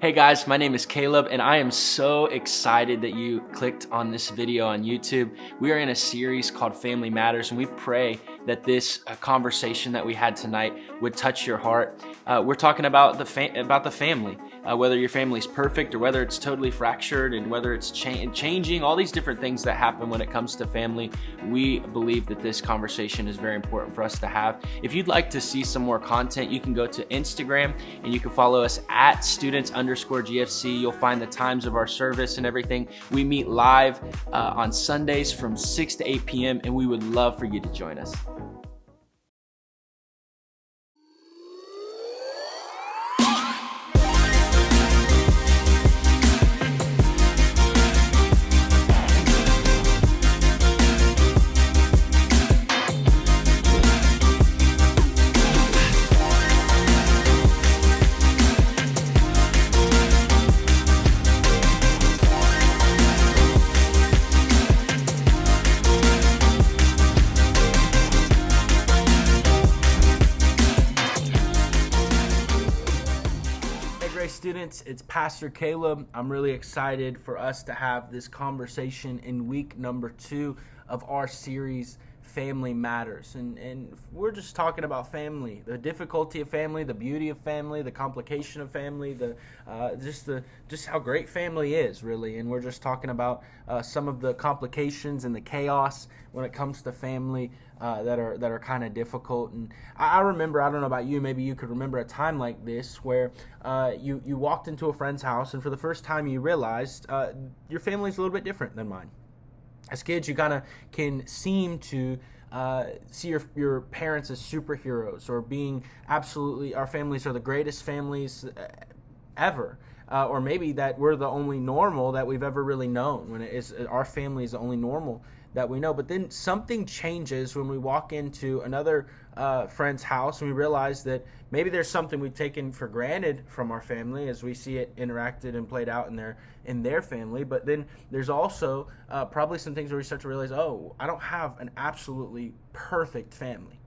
Hey guys, my name is Caleb and I am so excited that you clicked on this video on YouTube. We are in a series called Family Matters and we pray that this conversation that we had tonight would touch your heart. We're talking about the family, whether your family's perfect or whether it's totally fractured and whether it's changing, all these different things that happen when it comes to family. We believe that this conversation is very important for us to have. If you'd like to see some more content, you can go to Instagram and you can follow us at students_GFC. You'll find the times of our service and everything. We meet live on Sundays from 6 to 8 p.m. and we would love for you to join us. Students, it's Pastor Caleb. I'm really excited for us to have this conversation in week number 2 of our series, Family Matters. And we're just talking about family, the difficulty of family, the beauty of family, the complication of family, just how great family is, really. And we're just talking about some of the complications and the chaos when it comes to family that are kind of difficult. And I remember, I don't know about you, maybe you could remember a time like this where you walked into a friend's house and for the first time you realized your family's a little bit different than mine. As kids, you kind of can seem to see your parents as superheroes or being absolutely, our families are the greatest families ever. Or maybe that we're the only normal that we've ever really known, when it is our family is the only normal that we know. But then something changes when we walk into another friend's house and we realize that maybe there's something we've taken for granted from our family as we see it interacted and played out in their family. But then there's also probably some things where we start to realize, oh, I don't have an absolutely perfect family.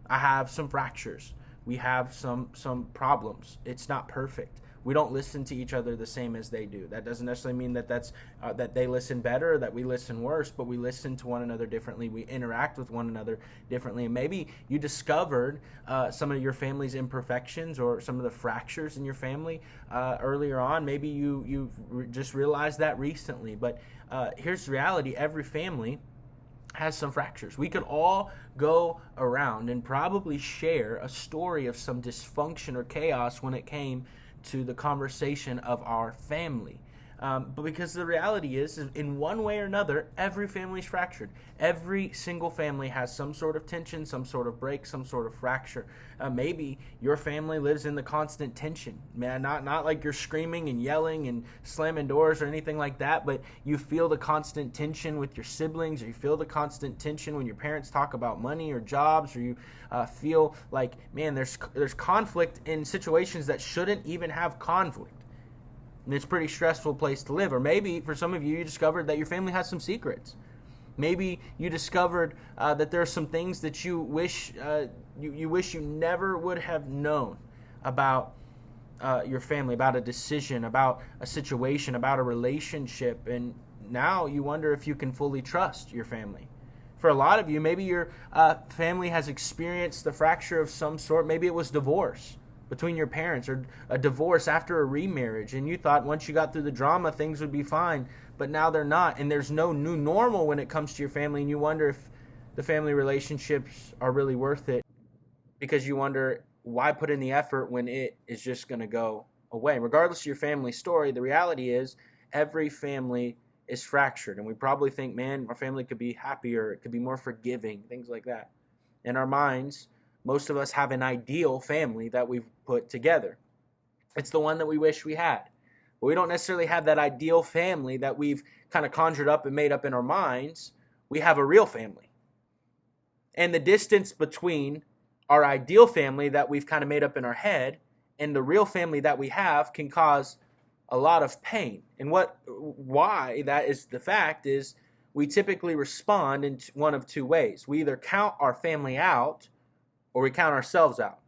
I have some fractures. We have some problems. It's not perfect. We don't listen to each other the same as they do. That doesn't necessarily mean that that they listen better or that we listen worse, but we listen to one another differently. We interact with one another differently. And maybe you discovered some of your family's imperfections or some of the fractures in your family earlier on. Maybe you just realized that recently. But here's the reality. Every family has some fractures. We could all go around and probably share a story of some dysfunction or chaos when it came to the conversation of our family. But because the reality is, in one way or another, every family is fractured. Every single family has some sort of tension, some sort of break, some sort of fracture. Maybe your family lives in the constant tension. Man, not like you're screaming and yelling and slamming doors or anything like that, but you feel the constant tension with your siblings, or you feel the constant tension when your parents talk about money or jobs, or you feel like, man, there's conflict in situations that shouldn't even have conflict. And it's a pretty stressful place to live. Or maybe for some of you, you discovered that your family has some secrets. Maybe you discovered that there are some things that you wish you never would have known about your family, about a decision, about a situation, about a relationship. And now you wonder if you can fully trust your family. For a lot of you, maybe your family has experienced the fracture of some sort. Maybe it was divorce between your parents, or a divorce after a remarriage, and you thought once you got through the drama things would be fine, but now they're not, and there's no new normal when it comes to your family, and you wonder if the family relationships are really worth it, because you wonder why put in the effort when it is just going to go away. Regardless of your family story, the reality is every family is fractured, and we probably think, man, our family could be happier, it could be more forgiving, things like that. In our minds, most of us have an ideal family that we've put together. It's the one that we wish we had. But we don't necessarily have that ideal family that we've kind of conjured up and made up in our minds. We have a real family. And the distance between our ideal family that we've kind of made up in our head and the real family that we have can cause a lot of pain. And why that is the fact is we typically respond in one of two ways. We either count our family out or we count ourselves out.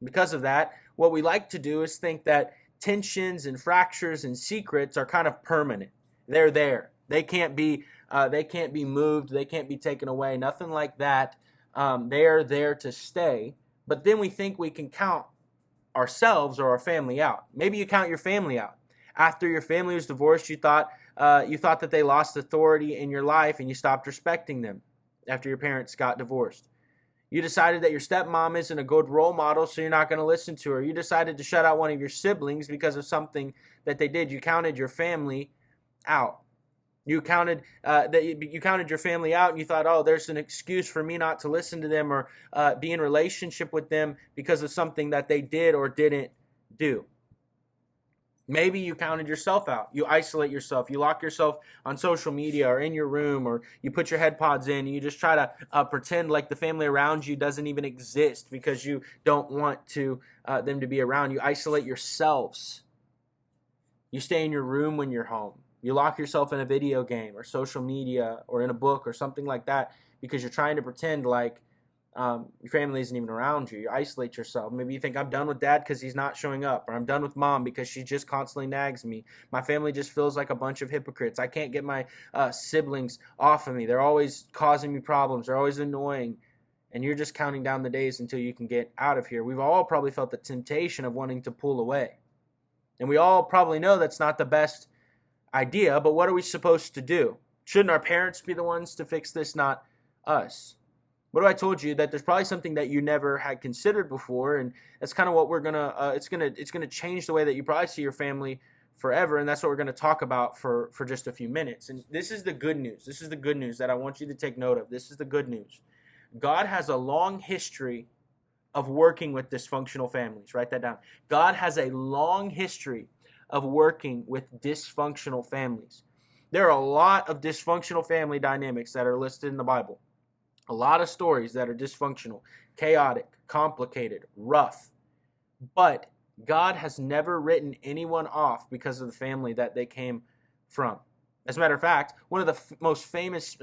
Because of that, what we like to do is think that tensions and fractures and secrets are kind of permanent. They're there. They can't be moved. They can't be taken away. Nothing like that. They are there to stay. But then we think we can count ourselves or our family out. Maybe you count your family out. After your family was divorced, you thought that they lost authority in your life and you stopped respecting them after your parents got divorced. You decided that your stepmom isn't a good role model, so you're not going to listen to her. You decided to shut out one of your siblings because of something that they did. You counted your family out. You counted your family out, and you thought, oh, there's an excuse for me not to listen to them or be in relationship with them because of something that they did or didn't do. Maybe you counted yourself out. You isolate yourself. You lock yourself on social media or in your room, or you put your head pods in. And you just try to pretend like the family around you doesn't even exist because you don't want them to be around. You isolate yourselves. You stay in your room when you're home. You lock yourself in a video game or social media or in a book or something like that because you're trying to pretend like your family isn't even around you. You isolate yourself. Maybe you think, I'm done with dad because he's not showing up, or I'm done with mom because she just constantly nags me. My family just feels like a bunch of hypocrites. I can't get my siblings off of me. They're always causing me problems. They're always annoying. And you're just counting down the days until you can get out of here. We've all probably felt the temptation of wanting to pull away. And we all probably know that's not the best idea, but what are we supposed to do? Shouldn't our parents be the ones to fix this, not us? What if I told you that there's probably something that you never had considered before, and that's kind of what we're gonna. It's gonna change the way that you probably see your family forever, and that's what we're gonna talk about for just a few minutes. And this is the good news. This is the good news that I want you to take note of. This is the good news. God has a long history of working with dysfunctional families. Write that down. God has a long history of working with dysfunctional families. There are a lot of dysfunctional family dynamics that are listed in the Bible. A lot of stories that are dysfunctional, chaotic, complicated, rough. But God has never written anyone off because of the family that they came from. As a matter of fact, one of the most famous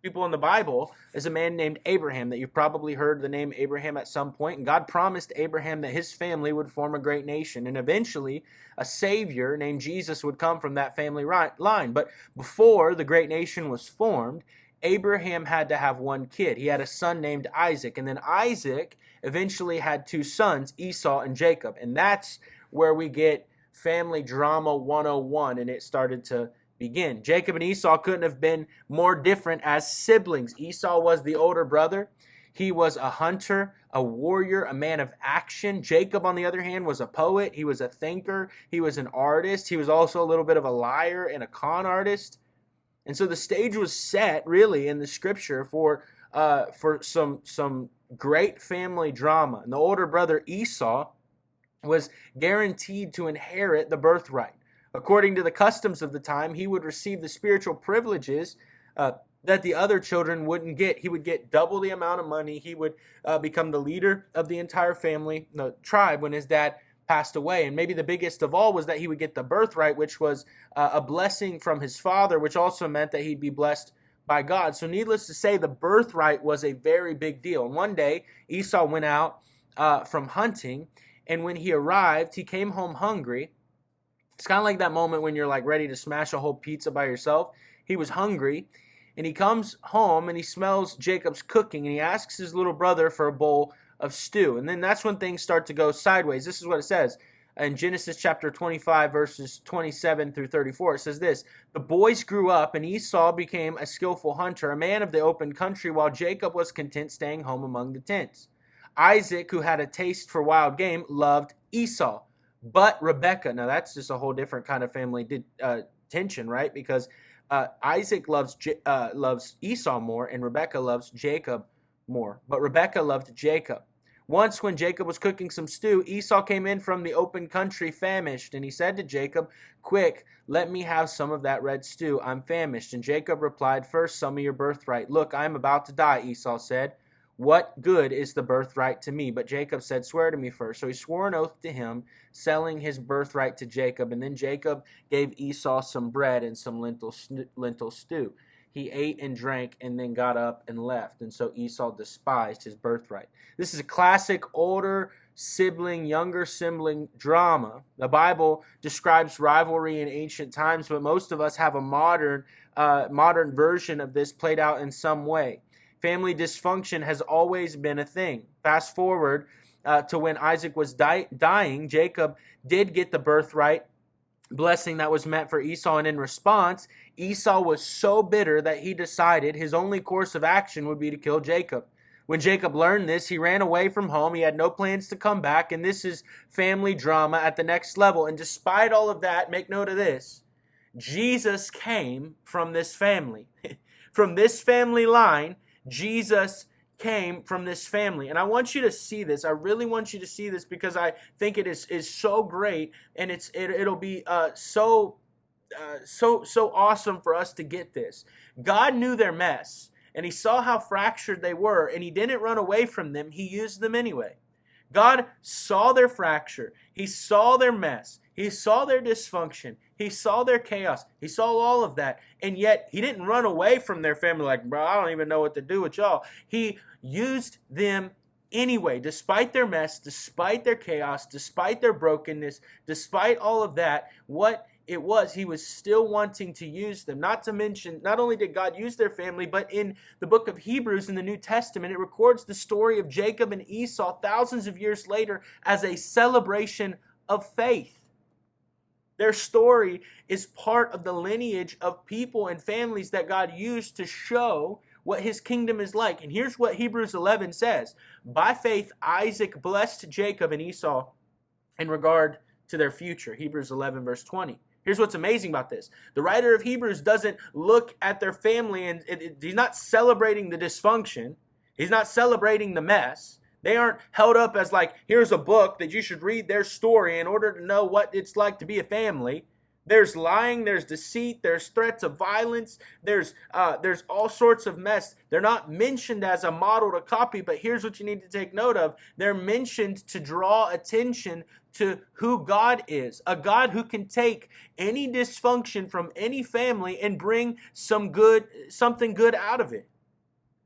people in the Bible is a man named Abraham, that you've probably heard the name Abraham at some point. And God promised Abraham that his family would form a great nation. And eventually, a Savior named Jesus would come from that family line. But before the great nation was formed, Abraham had to have one kid. He had a son named Isaac. And then Isaac eventually had two sons, Esau and Jacob. And that's where we get family drama 101. And it started to begin. Jacob and Esau couldn't have been more different as siblings. Esau was the older brother. He was a hunter, a warrior, a man of action. Jacob, on the other hand, was a poet. He was a thinker. He was an artist. He was also a little bit of a liar and a con artist. And so the stage was set, really, in the scripture for some great family drama. And the older brother Esau was guaranteed to inherit the birthright. According to the customs of the time, he would receive the spiritual privileges that the other children wouldn't get. He would get double the amount of money. He would become the leader of the entire family, the tribe, when his dad passed away. And maybe the biggest of all was that he would get the birthright, which was a blessing from his father, which also meant that he'd be blessed by God. So needless to say, the birthright was a very big deal. And one day, Esau went out from hunting, and when he arrived, he came home hungry. It's kind of like that moment when you're like ready to smash a whole pizza by yourself. He was hungry, and he comes home and he smells Jacob's cooking, and he asks his little brother for a bowl of stew. And then that's when things start to go sideways. This is what it says in Genesis chapter 25, verses 27 through 34. It says this: the boys grew up, and Esau became a skillful hunter, a man of the open country, while Jacob was content staying home among the tents. Isaac, who had a taste for wild game, loved Esau. But Rebekah, now that's just a whole different kind of family tension, right? Because Isaac loves Esau more, and Rebekah loves Jacob more. But Rebekah loved Jacob. Once when Jacob was cooking some stew, Esau came in from the open country famished, and he said to Jacob, "Quick, let me have some of that red stew. I'm famished." And Jacob replied, "First, some of your birthright." "Look, I am about to die," Esau said. "What good is the birthright to me?" But Jacob said, "Swear to me first." So he swore an oath to him, selling his birthright to Jacob. And then Jacob gave Esau some bread and some lentil stew. He ate and drank and then got up and left. And so Esau despised his birthright. This is a classic older younger sibling drama. The Bible describes rivalry in ancient times, but most of us have a modern version of this played out in some way. Family dysfunction has always been a thing. Fast forward to when Isaac was dying, Jacob did get the birthright blessing that was meant for Esau, and in response, Esau was so bitter that he decided his only course of action would be to kill Jacob. When Jacob learned this, he ran away from home. He had no plans to come back, and this is family drama at the next level. And despite all of that, make note of this, Jesus came from this family. From this family line, Jesus came from this family. And I want you to see this. I really want you to see this because I think it is so great, and it'll be so awesome for us to get this. God knew their mess, and he saw how fractured they were, and he didn't run away from them. He used them anyway. God saw their fracture. He saw their mess. He saw their dysfunction. He saw their chaos. He saw all of that. And yet he didn't run away from their family like, bro, I don't even know what to do with y'all. He used them anyway, despite their mess, despite their chaos, despite their brokenness, despite all of that, what it was, he was still wanting to use them. Not to mention, not only did God use their family, but in the book of Hebrews in the New Testament, it records the story of Jacob and Esau thousands of years later as a celebration of faith. Their story is part of the lineage of people and families that God used to show what his kingdom is like. And here's what Hebrews 11 says. By faith, Isaac blessed Jacob and Esau in regard to their future. Hebrews 11 verse 20. Here's what's amazing about this. The writer of Hebrews doesn't look at their family and he's not celebrating the dysfunction. He's not celebrating the mess. They aren't held up as like, here's a book that you should read their story in order to know what it's like to be a family. There's lying, there's deceit, there's threats of violence, there's all sorts of mess. They're not mentioned as a model to copy, but here's what you need to take note of. They're mentioned to draw attention to who God is, a God who can take any dysfunction from any family and bring something good out of it.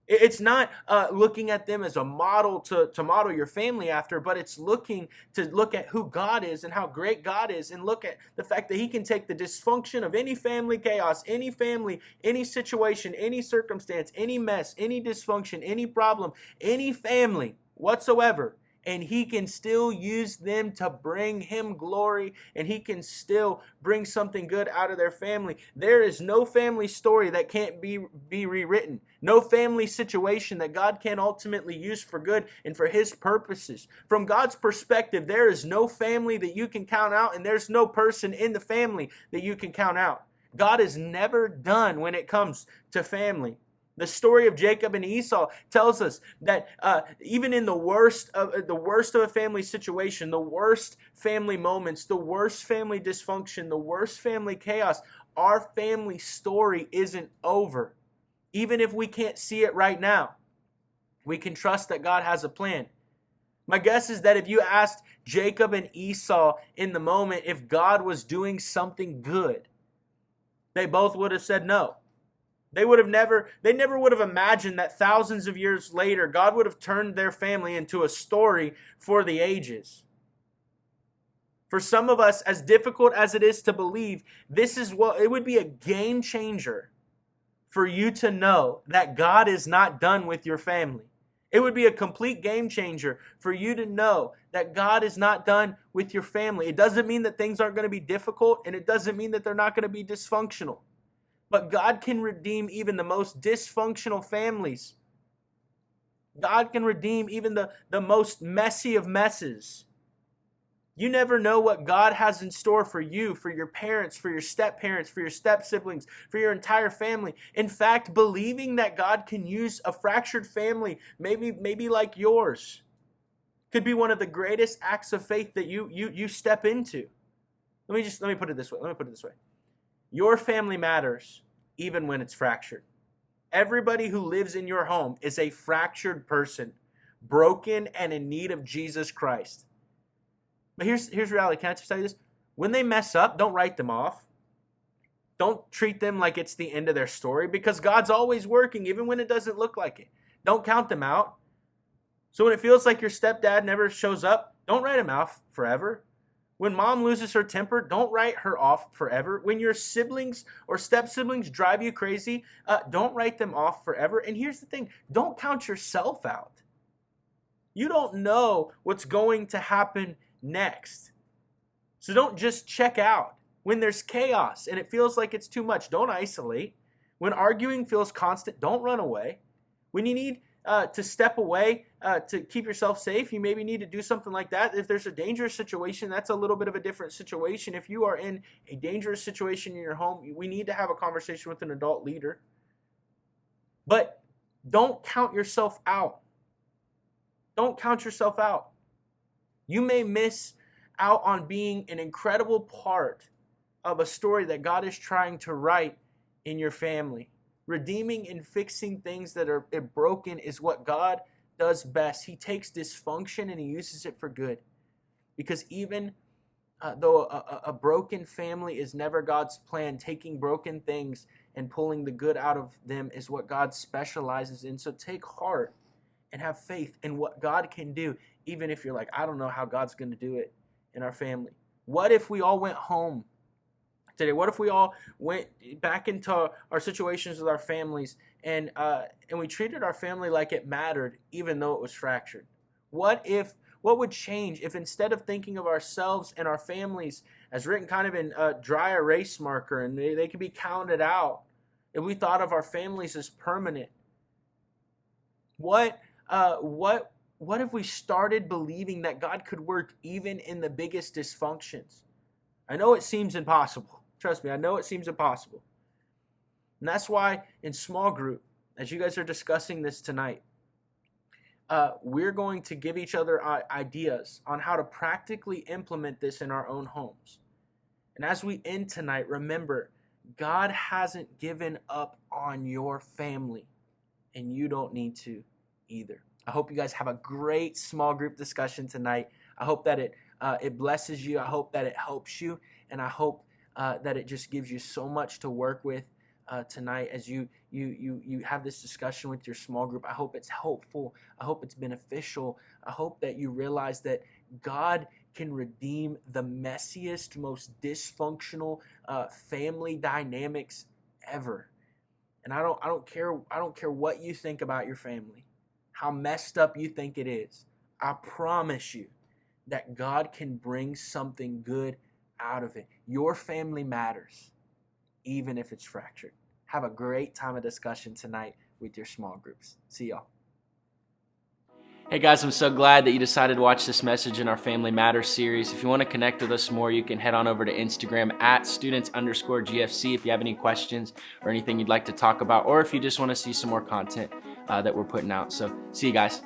It's not looking at them as a model to model your family after, but it's looking at who God is and how great God is, and look at the fact that he can take the dysfunction of any family chaos, any family, any situation, any circumstance, any mess, any dysfunction, any problem, any family whatsoever, and he can still use them to bring him glory, and he can still bring something good out of their family. There is no family story that can't be rewritten. No family situation that God can't ultimately use for good and for his purposes. From God's perspective, there is no family that you can count out, and there's no person in the family that you can count out. God is never done when it comes to family. The story of Jacob and Esau tells us that even in the worst of a family situation, the worst family moments, the worst family dysfunction, the worst family chaos, our family story isn't over. Even if we can't see it right now, we can trust that God has a plan. My guess is that if you asked Jacob and Esau in the moment if God was doing something good, they both would have said no. They never would have imagined that thousands of years later, God would have turned their family into a story for the ages. For some of us, as difficult as it is to believe, it would be a game changer for you to know that God is not done with your family. It would be a complete game changer for you to know that God is not done with your family. It doesn't mean that things aren't going to be difficult, and it doesn't mean that they're not going to be dysfunctional. But God can redeem even the most dysfunctional families. God can redeem even the most messy of messes. You never know what God has in store for you, for your parents, for your step-parents, for your step-siblings, for your entire family. In fact, believing that God can use a fractured family, maybe like yours, could be one of the greatest acts of faith that you step into. Let me put it this way. Your family matters even when it's fractured. Everybody who lives in your home is a fractured person, broken and in need of Jesus Christ. But here's reality. Can I just tell you this? When they mess up, don't write them off. Don't treat them like it's the end of their story, because God's always working even when it doesn't look like it. Don't count them out. So when it feels like your stepdad never shows up, Don't write them off forever. When mom loses her temper, don't write her off forever. When your siblings or step-siblings drive you crazy, don't write them off forever. And here's the thing, don't count yourself out. You don't know what's going to happen next. So don't just check out. When there's chaos and it feels like it's too much, don't isolate. When arguing feels constant, don't run away. When you need to step away to keep yourself safe, you maybe need to do something like that. If there's a dangerous situation, that's a little bit of a different situation. If you are in a dangerous situation in your home, we need to have a conversation with an adult leader. But don't count yourself out. Don't count yourself out. You may miss out on being an incredible part of a story that God is trying to write in your family. Redeeming and fixing things that are broken is what God does best. He takes dysfunction and he uses it for good. Because even though a broken family is never God's plan, taking broken things and pulling the good out of them is what God specializes in. So take heart and have faith in what God can do, even if you're like, I don't know how God's going to do it in our family. What if we all went home today? What if we all went back into our situations with our families and we treated our family like it mattered, even though it was fractured? What would change if instead of thinking of ourselves and our families as written kind of in a dry erase marker and they could be counted out, if we thought of our families as permanent? What if we started believing that God could work even in the biggest dysfunctions? I know it seems impossible. Trust me, I know it seems impossible. And that's why in small group, as you guys are discussing this tonight, we're going to give each other ideas on how to practically implement this in our own homes. And as we end tonight, remember, God hasn't given up on your family, and you don't need to either. I hope you guys have a great small group discussion tonight. I hope that it blesses you. I hope that it helps you, and I hope that it just gives you so much to work with tonight as you have this discussion with your small group. I hope it's helpful. I hope it's beneficial. I hope that you realize that God can redeem the messiest, most dysfunctional family dynamics ever. And I don't care what you think about your family, how messed up you think it is. I promise you that God can bring something good out of it. Your family matters, even if it's fractured. Have a great time of discussion tonight with your small groups. See y'all. Hey guys, I'm so glad that you decided to watch this message in our Family Matters series. If you want to connect with us more, you can head on over to Instagram at students_GFC if you have any questions or anything you'd like to talk about, or if you just want to see some more content that we're putting out. So see you guys.